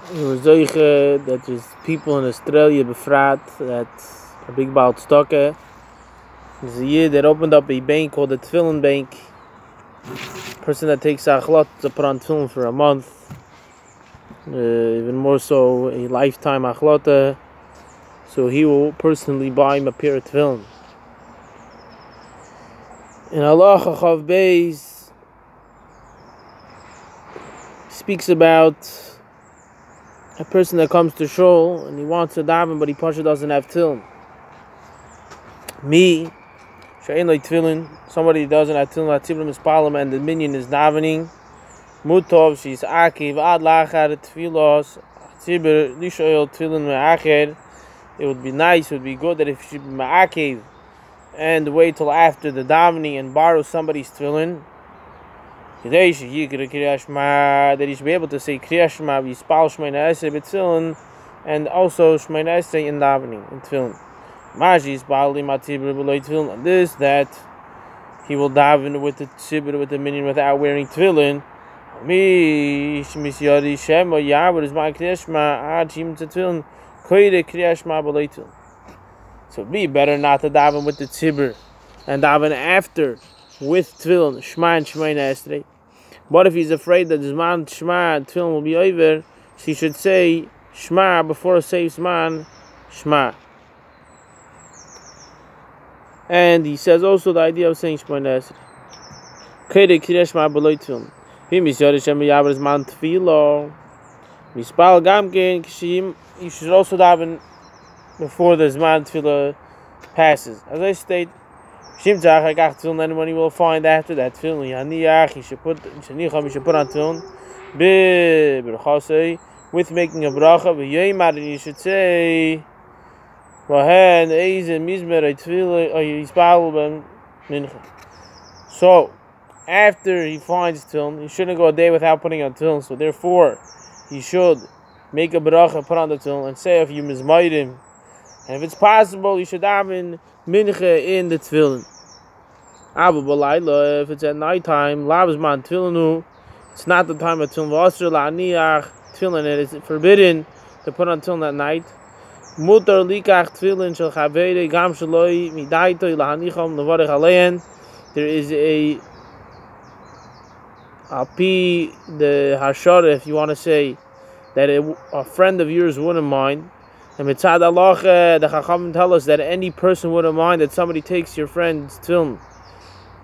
that there's people in Australia befrat that are big about stocken. There's a year that opened up a bank called the Tefillin bank. Person that takes achlot to put on tefillin for a month, even more so a lifetime achlota. So he will personally buy him a pair of tefillin. In Allah Chav Beis speaks about a person that comes to shul and he wants to daven, but he pasha doesn't have tefillin. Me, she'ein like tefillin, somebody doesn't have tefillin, tzibur mispalim, and the minion is davening. Mutov, she's akiv ad lachat tefilos, tzibur lishoyel tefillin me'acher. It would be nice, it would be good that if she be ma'akiv and wait till after the davening and borrow somebody's tefillin, that he should be able to say Kriya Shema v'yispal Shmeina Esrei b'tefillin, and also Shmeina Esrei in davening in tefillin. Maji yispal limatibur b'lo tefillin, and this that he will daven with the tzibur, with the minion, without wearing tefillin. Mi shmisyari shema ya'בור is my Kriya Shema ad shim tefillin koyre Kriya Shema b'lo tefillin. So it'd be better not to daven with the tzibur and daven after with tefillin, Shema and Shmeina Esrei. But if he's afraid that Zman Shema and tefillin will be over, he should say Shema before say Zman Shema. And he says also the idea of saying Shmeina Esrei. Kede Kriya Shema b'lo tefillin. He misyari shema ya'בור Zman tefillah. Mispal gamken kishim. You should also daven before the Zman tefillah passes. As I state, Shimtzach lekachat tefillin, anyone you will find after that tefillin yaniach, he should put on tefillin b'berachasei, with making a bracha v'yoymar, and you should say vahen eizen mizmer tefillin yispal ben mincha. So after he finds tefillin, he shouldn't go a day without putting on tefillin. So therefore, he should make a bracha, put on the tefillin, and say if you mizmaydim. And if it's possible, you should daven mincha in the tefillin. If it's at night time, lavzman tefillinu, it's not the time of tefillin. V'asr la'aniach tefillin, it is forbidden to put on tefillin at night. Mותר likach tefillin shel chavere gam sheloi midaitoi lahanichom levarech alein. There is a alpi the hashara, if you want to say that a friend of yours wouldn't mind. And mitzad Allah, the Chachamim tell us that any person wouldn't mind that somebody takes your friend's tefillin,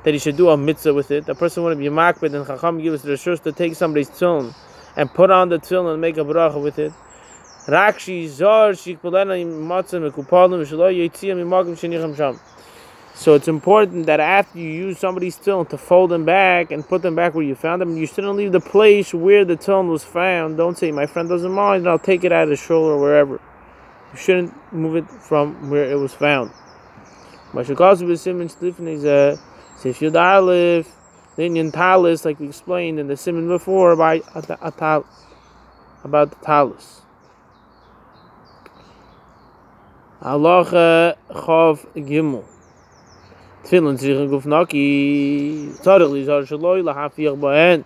that he should do a mitzvah with it. A person wouldn't be makbid, and Chacham give us the reshus to take somebody's tefillin and put on the tefillin and make a bracha with it. So it's important that after you use somebody's tefillin to fold them back and put them back where you found them, and you shouldn't leave the place where the tefillin was found. Don't say, my friend doesn't mind, and I'll take it out of the shoulder or wherever. You shouldn't move it from where it was found. סימן is a Sifyud the Indian talus, like we explained in the Siman before about the talus. Allah Chav Gimel. Tefillin tzrichen guf naki. Tzarich lizar shaloi lahafiyach ba'en.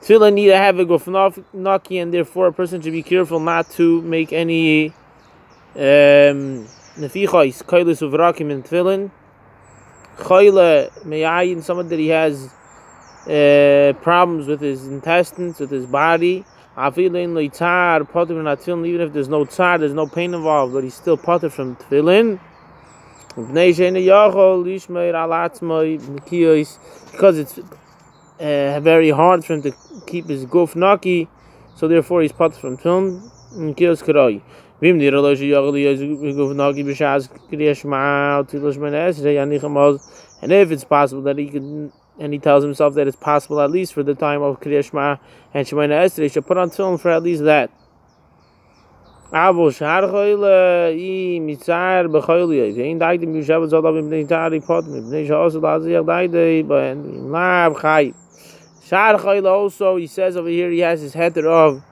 Tefillin need to have a guf naki, and therefore a person should be careful not to make any nefichos, koilus uvrakim in tefillin. Chole me'ayin, someone that he has problems with his intestines, with his body. Even if there's no tzar, there's no pain involved, but he's still potter from tefillin. Because it's very hard for him to keep his guf naki, so therefore he's potter from tefillin. And if it's possible that he can, and he tells himself that it's possible at least for the time of Kriya Shema and Shmeina Esrei, he should put on tefillin for at least that. Also, he says over here, he has his heter of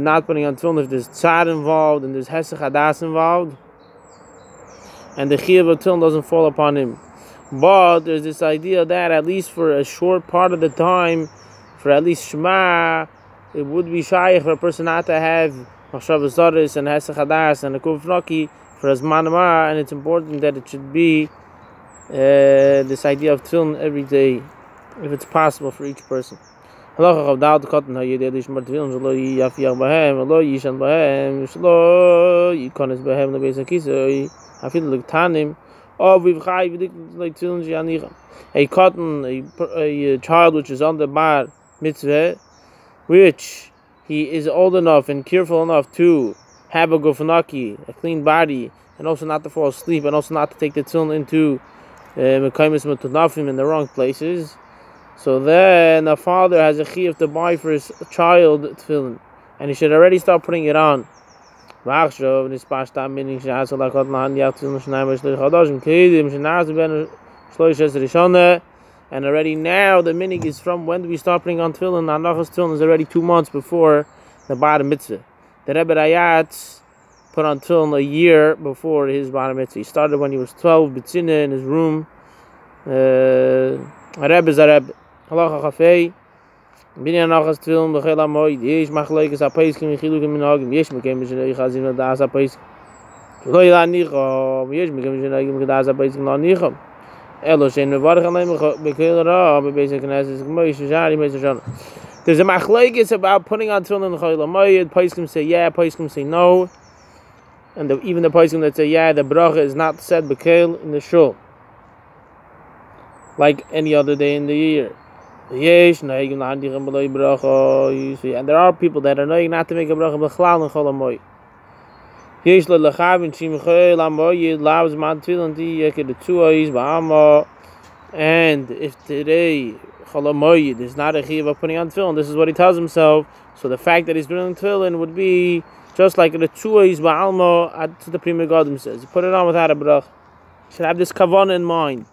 not putting on tefillin if there's tzad involved and there's hesech hadas involved, and the chiyuv of tefillin doesn't fall upon him. But there's this idea that at least for a short part of the time, for at least Shema it would be shaykh for a person not to have machshavas zaros and hesach hadas and a kufnaki for his manamar, and it's important that it should be this idea of tefillin every day, if it's possible for each person. Halacha of לקחת היודע לשמור תפילין שלא יפיח בהם ולא יישן בהם שלא ייכנס בהם לבית הכיסא אפילו לקטנים או בבחי ודקת תפילין שיניחם. A cotton, a child which is on the bar mitzvah, which he is old enough and careful enough to have a gufnaki, a clean body, and also not to fall asleep, and also not to take the tefillin into mekaymis metunafim in the wrong places. So then a father has a chiyuv to buy for his child tefillin, and he should already start putting it on. And already now the minig is from when do we start putting on tefillin? Anachas tefillin is already 2 months before the bar mitzvah. The Rebbe Rayatz put on tefillin a year before his bar mitzvah. He started when he was 12, b'tzina in his room. A Rebbe is a Rebbe. Halacha chafei. Bini anachas tefillin b'chel hama'od. Yesh machlokes ha'peiskim v'chilukim minhagim. Yesh mekem b'shenei chazim l'das ha'peiskim. Lo yilanicham. Yesh mekem b'shenei l'das ha'peiskim l'anicham. There's a machlokes about putting on tefillin in the Moed. Poskim say yeah, poskim say no, and even the poskim that say yeah, the bracha is not said bekel in the shul, like any other day in the year. And there are people that are knowing not to make a bracha b'chlal in Chol Moed. And if today Chol Moed is not a chiyuv of putting on tefillin, this is what he tells himself. So the fact that he's putting on tefillin would be just like the tzuos ba'alma to the Pri Megadim says. You put it on without a brach. You should have this kavanah in mind.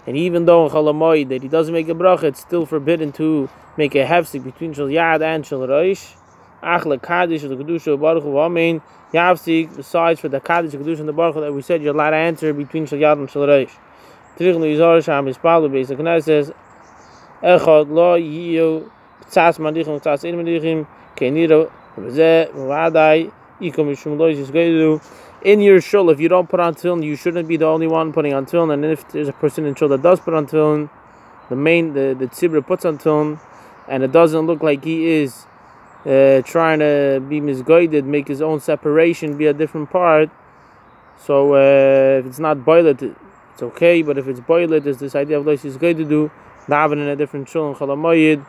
And even though in Chol Moed that he doesn't make a bracha, it's still forbidden to make a hefsik between shel yad and shel rosh. Ach lekadish lekadusha baruch hu amen. Yavsik, besides for the kaddish lekadusha and the baruch that we said, you're allowed to answer between shel yad and shel rosh. Trich leizar sham ispalu beis hakneses. Echad lo yiyu p'tzas mandichim p'tzas ein mandichim keiniro v'zeh v'vadai ikom mishum lo yisgeidu. In your shul, if you don't put on tefillin, you shouldn't be the only one putting on tefillin. And if there's a person in shul that does put on tefillin, the tzibra puts on tefillin, and it doesn't look like he is trying to be misguided, make his own separation, be a different part. So if it's not boilet, it's okay. But if it's boilet, there's this idea of like he's going to do daven in a different shul in Chol Moed.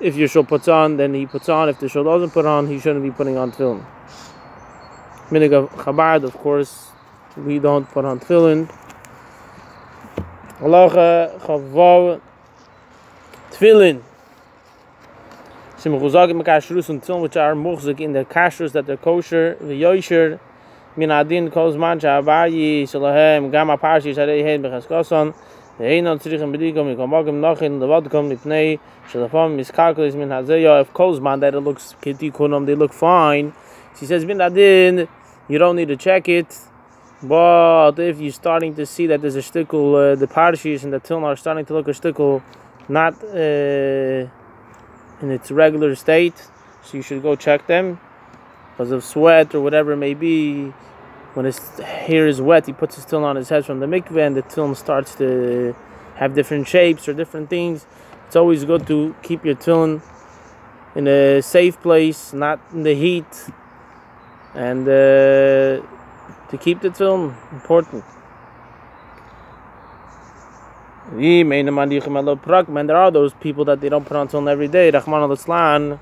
If your shul puts on, then he puts on. If the shul doesn't put on, he shouldn't be putting on tefillin. Minig of Chabad, of course, we don't put on tefillin. Halacha chavav tefillin. Simchuzagim kashrus and tefillin which are muchzik in the kashrus that they're kosher. V'yoisher min adin kozman sha'avayi shalahem gam aparshi shareihen b'chaskason. Ve'einon tzrichim b'dikom mikomagim nachin levadkom mipnei shalafam miskalkulis min hazeya. If kozman that it looks kitikunum, they look fine. She says, bin adin, you don't need to check it, but if you're starting to see that there's a shtickle, the parshis and the tefillin are starting to look a shtickle not in its regular state, so you should go check them because of sweat or whatever it may be. When his hair is wet, he puts his tefillin on his head from the mikveh, and the tefillin starts to have different shapes or different things. It's always good to keep your tefillin in a safe place, not in the heat. And to keep the tefillin important. And there are those people that they don't put on tefillin every day. Rahman al-Islan.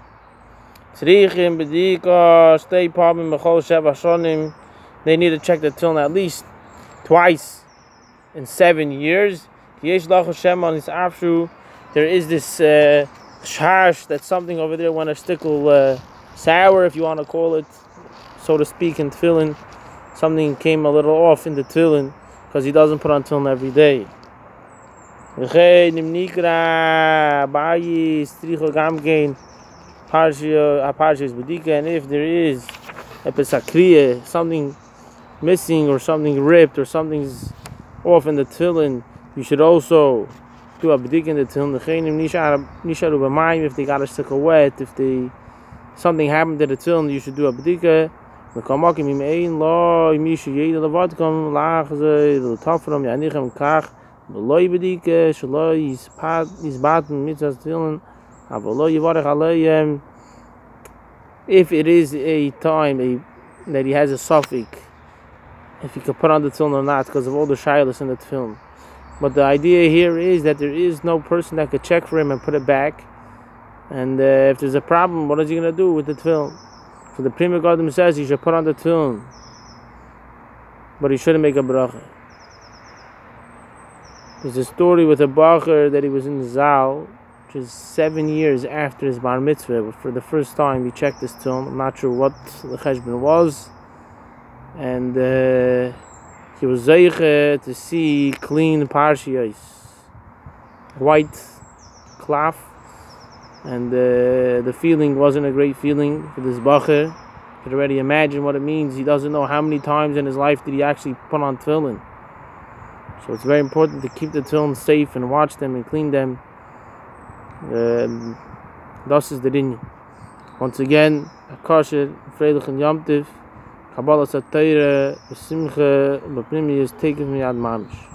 They need to check the tefillin at least twice in 7 years. There is this shash, that's something over there when a stickle sour, if you want to call it, so to speak, in tefillin. Something came a little off in the tefillin because he doesn't put on tefillin every day. And if there is a pesakriya, something missing or something ripped or something's off in the tefillin, you should also do a b'dik in the tefillin. Nisharu b'mayim, if they got a stick of wet, if something happened to the tefillin, you should do a b'dik. Mekamakim im ein lo imishu yeda levatkom lachze letafram yanichem kach v'lo b'dik shelo yisbaten mitzvahs tefillin avolo yivarech aleihem. If it is a time that he has a suffix, if he can put on the tefillin or not, because of all the shaylas in the tefillin. But the idea here is that there is no person that could check for him and put it back. And if there's a problem, what is he going to do with the tefillin? So the Prima Gadol says he should put on the tefillin, but he shouldn't make a bracha. There's a story with a bacher that he was in Zal, which is 7 years after his bar mitzvah. For the first time, he checked his tefillin. I'm not sure what the cheshbon was. And he was zeiche to see clean parshiyos, white cloth, and the feeling wasn't a great feeling for this bacher. You can already imagine what it means. He doesn't know how many times in his life did he actually put on tefillin. So it's very important to keep the tefillin safe and watch them and clean them. Das is the din. Once again, Akasher, Freilich and Yom Tiv, Kabbalah Satire, Simcha, Bapnimi is taken me ad mamish.